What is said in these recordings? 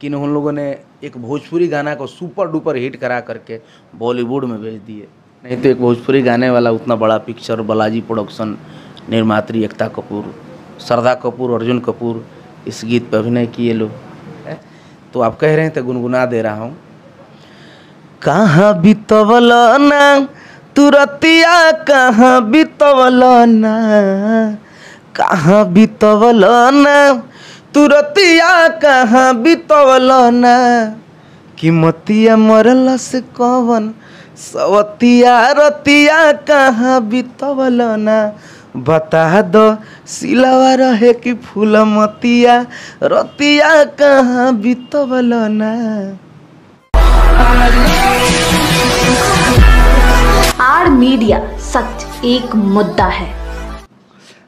कि उन लोगों ने एक भोजपुरी गाना को सुपर डुपर हिट करा करके बॉलीवुड में भेज दिए। नहीं तो एक भोजपुरी गाने वाला उतना बड़ा पिक्चर, बालाजी प्रोडक्शन, निर्मात्री एकता कपूर, श्रद्धा कपूर, अर्जुन कपूर इस गीत पर अभिनय किए लोग। तो आप कह रहे हैं तो गुनगुना दे रहा हूँ। कहाँ बितवल ना तुरतिया, कहाँ बितवल ना, कहाँ बितवल ना तुरतिया, कहाँ बितवल ना, कीमतिया मरल से कवन सवतिया रतिया, कहाँ बितवल ना, बता दो सिलवा रहे कि फूलमतिया रतिया, कहाँ बितवल ना। आर मीडिया, सच एक मुद्दा है।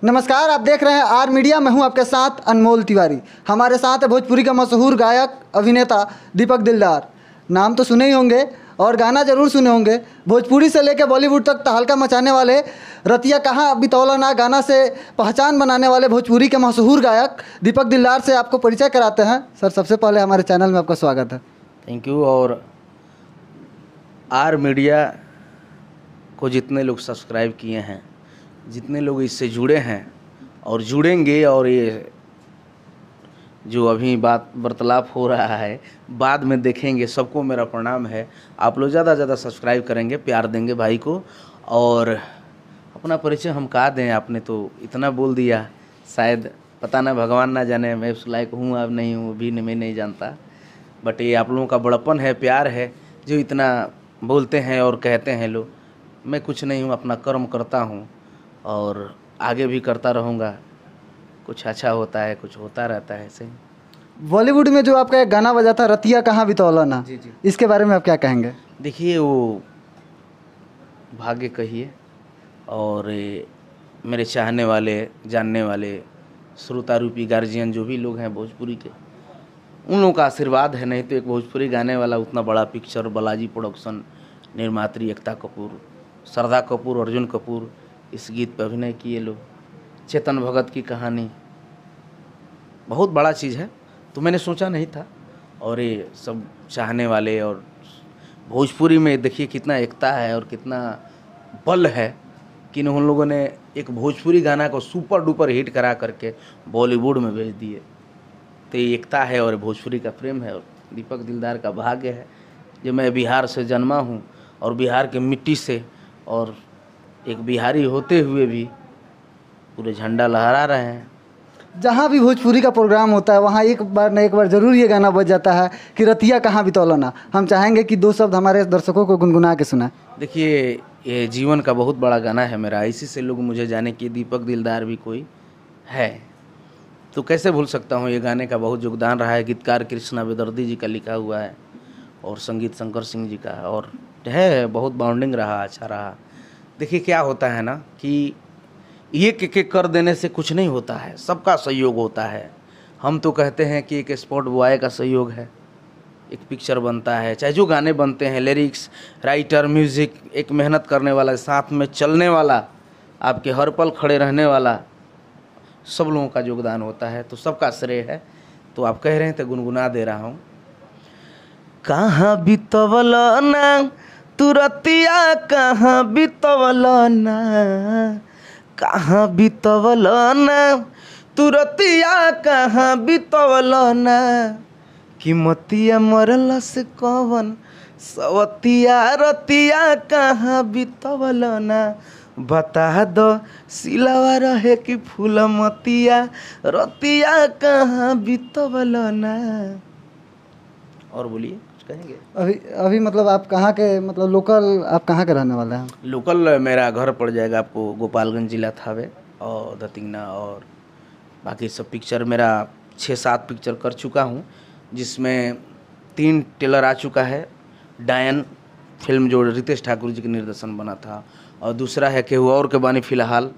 नमस्कार, आप देख रहे हैं आर मीडिया। मैं हूं आपके साथ अनमोल तिवारी। हमारे साथ है भोजपुरी का मशहूर गायक अभिनेता दीपक दिलदार। नाम तो सुने ही होंगे और गाना जरूर सुने होंगे। भोजपुरी से लेकर बॉलीवुड तक तहलका मचाने वाले, रतिया कहाँ बितौला ना गाना से पहचान बनाने वाले भोजपुरी के मशहूर गायक दीपक दिलदार से आपको परिचय कराते हैं। सर, सबसे पहले हमारे चैनल में आपका स्वागत है। Thank you. और आर मीडिया को जितने लोग सब्सक्राइब किए हैं, जितने लोग इससे जुड़े हैं और जुड़ेंगे, और ये जो अभी बात वार्तालाप हो रहा है बाद में देखेंगे, सबको मेरा प्रणाम है। आप लोग ज़्यादा से ज़्यादा सब्सक्राइब करेंगे, प्यार देंगे भाई को। और अपना परिचय हम कहा दें, आपने तो इतना बोल दिया, शायद पता ना, भगवान ना जाने मैं उस लायक हूँ अब नहीं हूँ, भी मैं नहीं जानता। बट ये आप लोगों का बड़प्पन है, प्यार है, जो इतना बोलते हैं और कहते हैं लोग। मैं कुछ नहीं हूँ, अपना कर्म करता हूँ और आगे भी करता रहूँगा। कुछ अच्छा होता है, कुछ होता रहता है ऐसे। बॉलीवुड में जो आपका एक गाना बजा था रतिया कहाँ बितौला ना, जी जी, इसके बारे में आप क्या कहेंगे? देखिए, वो भाग्य कहिए और मेरे चाहने वाले, जानने वाले, श्रोता रूपी गार्जियन जो भी लोग हैं भोजपुरी के, उन लोगों का आशीर्वाद है। नहीं तो एक भोजपुरी गाने वाला उतना बड़ा पिक्चर, बालाजी प्रोडक्शन, निर्मात्री एकता कपूर, श्रद्धा कपूर, अर्जुन कपूर इस गीत पर अभिनय किए लोग। चेतन भगत की कहानी बहुत बड़ा चीज़ है, तो मैंने सोचा नहीं था। और ये सब चाहने वाले, और भोजपुरी में देखिए कितना एकता है और कितना बल है कि उन लोगों ने एक भोजपुरी गाना को सुपर डुपर हिट करा करके बॉलीवुड में भेज दिए। तो ये एकता है और भोजपुरी का प्रेम है। और दीपक दिलदार का भाग्य है जो मैं बिहार से जन्मा हूँ और बिहार के मिट्टी से, और एक बिहारी होते हुए भी पूरे झंडा लहरा रहे हैं। जहाँ भी भोजपुरी का प्रोग्राम होता है वहाँ एक बार न एक बार ज़रूर ये गाना बज जाता है कि रतिया कहाँ बितौला ना। हम चाहेंगे कि 2 शब्द हमारे दर्शकों को गुनगुना के सुनाएं। देखिए, ये जीवन का बहुत बड़ा गाना है मेरा, इसी से लोग मुझे जाने कि दीपक दिलदार भी कोई है। तो कैसे भूल सकता हूँ, ये गाने का बहुत योगदान रहा है। गीतकार कृष्णा बेदर्दी जी का लिखा हुआ है और संगीत शंकर सिंह जी का, और है बहुत बाउंडिंग रहा, अच्छा रहा। देखिए क्या होता है ना कि एक कर देने से कुछ नहीं होता है, सबका सहयोग होता है। हम तो कहते हैं कि एक स्पॉट बॉय का सहयोग है, एक पिक्चर बनता है, चाहे जो गाने बनते हैं, लिरिक्स राइटर, म्यूज़िक, एक मेहनत करने वाला, साथ में चलने वाला, आपके हर पल खड़े रहने वाला, सब लोगों का योगदान होता है, तो सबका श्रेय है। तो आप कह रहे हैं तो गुनगुना दे रहा हूँ। कहाँ बितवल ना तुरतिया, कहाँ बितवल ना, कहाँ बितवल ना तुरतिया, कहाँ बितवल ना, कीमतिया मरल से कवन सवतिया रतिया, कहाँ बितवल ना, बता दो सिलवा रहे कि फूलमतिया रतिया, कहाँ बितवल ना। और बोलिए, कुछ कहेंगे? अभी मतलब आप कहाँ के, मतलब लोकल आप कहाँ के रहने वाले हैं? लोकल मेरा घर पड़ जाएगा आपको गोपालगंज जिला थावे और दतिंगना, और बाकी सब पिक्चर मेरा 6-7 पिक्चर कर चुका हूँ, जिसमें 3 ट्रेलर आ चुका है। डायन फिल्म जो रितेश ठाकुर जी के निर्देशन बना था, और दूसरा है केहू और के बानी फिलहाल,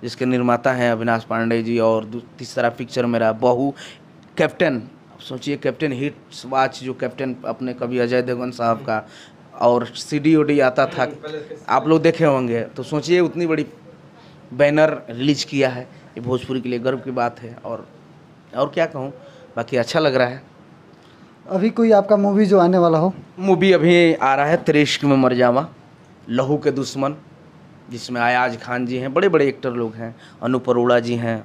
जिसके निर्माता हैं अविनाश पांडे जी, और तीसरा पिक्चर मेरा बहू कैप्टन। अब सोचिए, कैप्टन हिट्स वाच, जो कैप्टन अपने कभी अजय देवगन साहब का, और CD आता था, आप लोग देखे होंगे। तो सोचिए उतनी बड़ी बैनर रिलीज किया है, ये भोजपुरी के लिए गर्व की बात है। और क्या कहूँ, बाकी अच्छा लग रहा है। अभी कोई आपका मूवी जो आने वाला हो? मूवी अभी आ रहा है 23 में मर जावा, लहू के दुश्मन, जिसमें अयाज खान जी हैं, बड़े बड़े एक्टर लोग हैं, अनूप अरोड़ा जी हैं,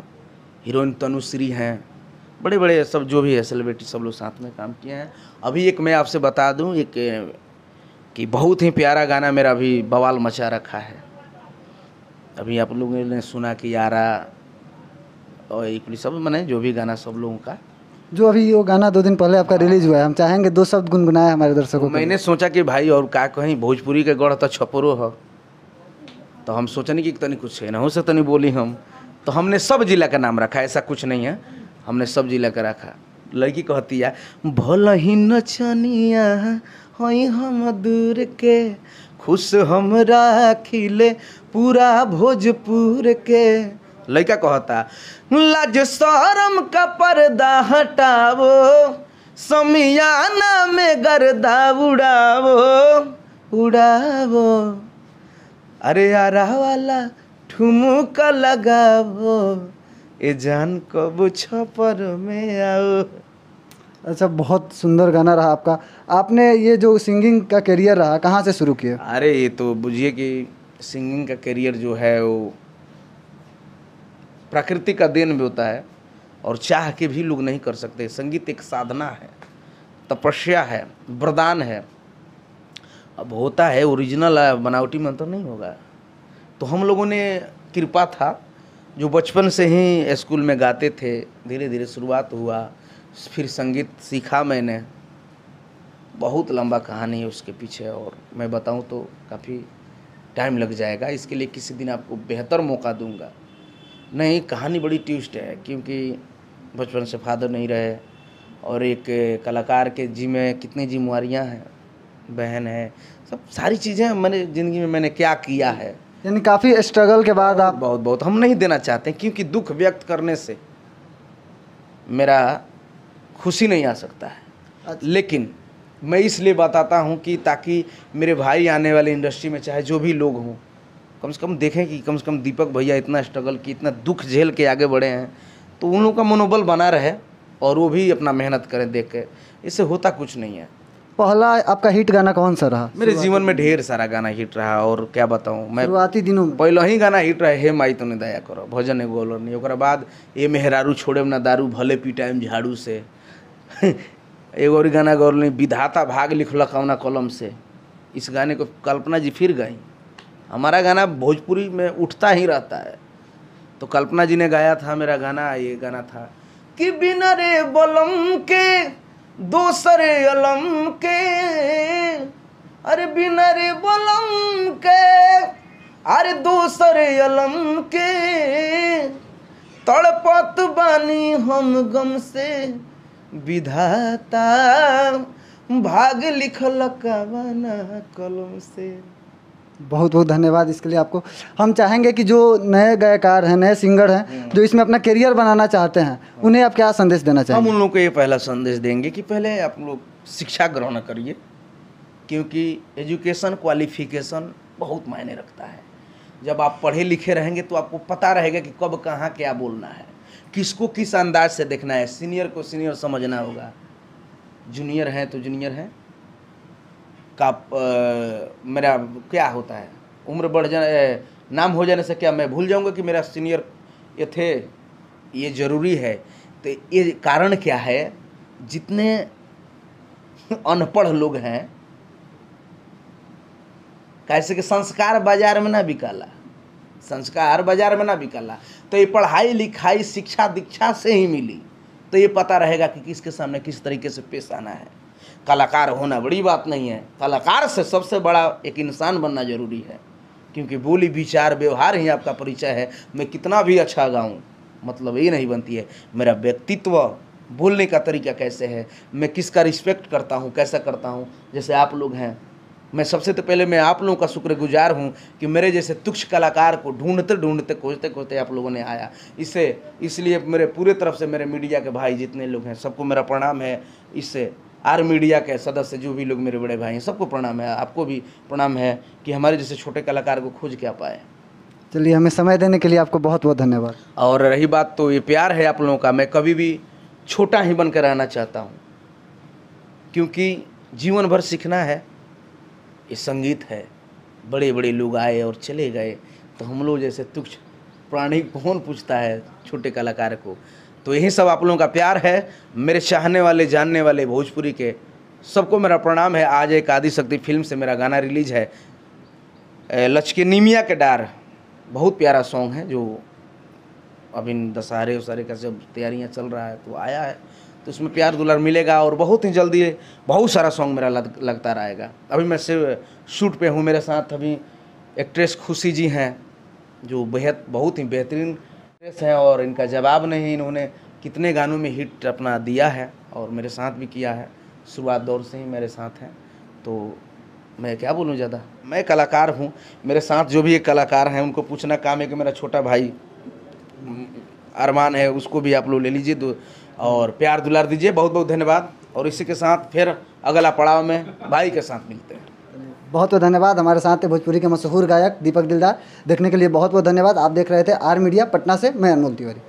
हीरोइन तनुश्री हैं, बड़े बड़े सब जो भी है सेलिब्रिटी सब लोग साथ में काम किए हैं। अभी एक मैं आपसे बता दूं एक कि बहुत ही प्यारा गाना मेरा अभी बवाल मचा रखा है। अभी आप लोगों ने सुना कि यारा और एक सब मने जो भी गाना सब लोगों का, जो अभी वो गाना 2 दिन पहले आपका रिलीज हुआ है, हम चाहेंगे 2 शब्द गुनगुनाए हमारे दर्शकों को। मैंने सोचा कि भाई और का कहीं भोजपुरी के गढ़ तो छपरो हो, तो हम सोचने की तनी कुछ है ना हो सकता नहीं बोली हम, तो हमने सब जिला का नाम रखा, ऐसा कुछ नहीं है, हमने सब जिला का रखा। लड़की कहती है भला ही नचनिया हई हम दूर के, खुश हम राखिले पूरा भोजपुर के। लड़का कहता लाज शरम का पर्दा हटावो, समियाना में गर्दा उड़ावो उड़ावो, अरे यारा वाला ठुमुका लगावो, ए जान कब छपर में आओ। अच्छा, बहुत सुंदर गाना रहा आपका। आपने ये जो सिंगिंग का करियर रहा, कहाँ से शुरू किया? अरे ये तो बुझिए कि सिंगिंग का करियर जो है वो प्रकृति का देन भी होता है, और चाह के भी लोग नहीं कर सकते। संगीत एक साधना है, तपस्या है, वरदान है। अब होता है ओरिजिनल बनावटी में तो नहीं होगा। तो हम लोगों ने कृपा था जो बचपन से ही स्कूल में गाते थे, धीरे धीरे शुरुआत हुआ, फिर संगीत सीखा मैंने। बहुत लंबा कहानी है उसके पीछे, और मैं बताऊं तो काफ़ी टाइम लग जाएगा। इसके लिए किसी दिन आपको बेहतर मौका दूंगा। नहीं, कहानी बड़ी ट्विस्ट है, क्योंकि बचपन से फादर नहीं रहे, और एक कलाकार के जी में कितनी जिम्मेवारियाँ हैं, बहन है, सब सारी चीज़ें मैंने ज़िंदगी में मैंने क्या किया है। यानी काफ़ी स्ट्रगल के बाद आप बहुत बहुत हम नहीं देना चाहते, क्योंकि दुख व्यक्त करने से मेरा खुशी नहीं आ सकता है। लेकिन मैं इसलिए बताता हूँ कि ताकि मेरे भाई आने वाले इंडस्ट्री में चाहे जो भी लोग हों, कम से कम देखें कि कम से कम दीपक भैया इतना स्ट्रगल की, इतना दुख झेल के आगे बढ़े हैं, तो उन लोगों का मनोबल बना रहे और वो भी अपना मेहनत करें देख के। इससे होता कुछ नहीं है। पहला आपका हिट गाना कौन सा रहा? मेरे जीवन में ढेर सारा गाना हिट रहा, और क्या बताऊँ मैं, शुरुआती दिनों में पहला ही गाना हिट रहा हे माई तूने दया करो, भजन एगो और नहीं। ओकरा बाद ए मेहरारू छोड़े ना दारू, भले पिटाइम झाड़ू से एगो और गाना गौर नहीं, विधाता भाग लिखला कौना कलम से। इस गाने को कल्पना जी फिर गाई। हमारा गाना भोजपुरी में उठता ही रहता है, तो कल्पना जी ने गाया था मेरा गाना। ये गाना था कि बिना रे बलम के दूसरे अलम के, अरे बिना रे बलम के अरे दूसरे अलम के, तड़पत बानी हम गम से, विधाता भाग लिखल कवना कलम से। बहुत बहुत धन्यवाद इसके लिए आपको। हम चाहेंगे कि जो नए गायकार हैं, नए सिंगर हैं, जो इसमें अपना करियर बनाना चाहते हैं, उन्हें आप क्या संदेश देना हम चाहेंगे? उन लोगों को ये पहला संदेश देंगे कि पहले आप लोग शिक्षा ग्रहण करिए, क्योंकि एजुकेशन क्वालिफिकेशन बहुत मायने रखता है। जब आप पढ़े लिखे रहेंगे तो आपको पता रहेगा कि कब कहाँ क्या बोलना है, किसको किस अंदाज से देखना है। सीनियर को सीनियर समझना होगा, जूनियर हैं तो जूनियर हैं का मेरा क्या होता है, उम्र बढ़ जाए, नाम हो जाने से क्या मैं भूल जाऊंगा कि मेरा सीनियर ये थे, ये ज़रूरी है। तो ये कारण क्या है, जितने अनपढ़ लोग हैं, कैसे कि संस्कार बाजार में ना बिकाला, संस्कार बाजार में ना बिकाला, तो ये पढ़ाई लिखाई शिक्षा दीक्षा से ही मिली, तो ये पता रहेगा कि किसके सामने किस तरीके से पेश आना है। कलाकार होना बड़ी बात नहीं है, कलाकार से सबसे बड़ा एक इंसान बनना जरूरी है, क्योंकि बोली विचार व्यवहार ही आपका परिचय है। मैं कितना भी अच्छा गाऊं, मतलब ये नहीं बनती है मेरा व्यक्तित्व, बोलने का तरीका कैसे है, मैं किसका रिस्पेक्ट करता हूँ, कैसा करता हूँ। जैसे आप लोग हैं, मैं सबसे तो पहले मैं आप लोगों का शुक्रगुजार हूँ कि मेरे जैसे तुच्छ कलाकार को ढूंढते ढूंढते खोजते खोजते आप लोगों ने आया। इसलिए मेरे पूरे तरफ से मेरे मीडिया के भाई जितने लोग हैं सबको मेरा प्रणाम है। इससे आर मीडिया के सदस्य जो भी लोग मेरे बड़े भाई हैं सबको प्रणाम है, आपको भी प्रणाम है कि हमारे जैसे छोटे कलाकार को खोज क्या पाए। चलिए, हमें समय देने के लिए आपको बहुत बहुत धन्यवाद। और रही बात तो ये प्यार है आप लोगों का, मैं कभी भी छोटा ही बन कर रहना चाहता हूँ। क्योंकि जीवन भर सीखना है। ये संगीत है, बड़े बड़े लोग आए और चले गए, तो हम लोग जैसे तुच्छ प्राणी कौन पूछता है छोटे कलाकार को। तो यही सब आप लोगों का प्यार है। मेरे चाहने वाले, जानने वाले भोजपुरी के सबको मेरा प्रणाम है। आज एक आदिशक्ति फिल्म से मेरा गाना रिलीज है, लचके नीमिया के डार। बहुत प्यारा सॉन्ग है, जो अभी दशहरे उशहरे का जब तैयारियां चल रहा है तो आया है, तो उसमें प्यार दुलार मिलेगा। और बहुत ही जल्दी बहुत सारा सॉन्ग मेरा लगता रहेगा। अभी मैं से शूट पे हूँ, मेरे साथ अभी एक्ट्रेस खुशी जी हैं, जो बेहद बहुत ही बेहतरीन एक्ट्रेस हैं, और इनका जवाब नहीं। इन्होंने कितने गानों में हिट अपना दिया है और मेरे साथ भी किया है, शुरुआत दौर से ही मेरे साथ हैं। तो मैं क्या बोलूँ ज़्यादा, मैं कलाकार हूँ, मेरे साथ जो भी एक कलाकार हैं उनको पूछना काम है कि मेरा छोटा भाई अरमान है, उसको भी आप लोग ले लीजिए और प्यार दुलार दीजिए। बहुत बहुत धन्यवाद। और इसी के साथ फिर अगला पड़ाव में भाई के साथ मिलते हैं। बहुत बहुत धन्यवाद। हमारे साथ थे भोजपुरी के मशहूर गायक दीपक दिलदार। देखने के लिए बहुत बहुत धन्यवाद। आप देख रहे थे आर मीडिया, पटना से मैं अनमोल तिवारी।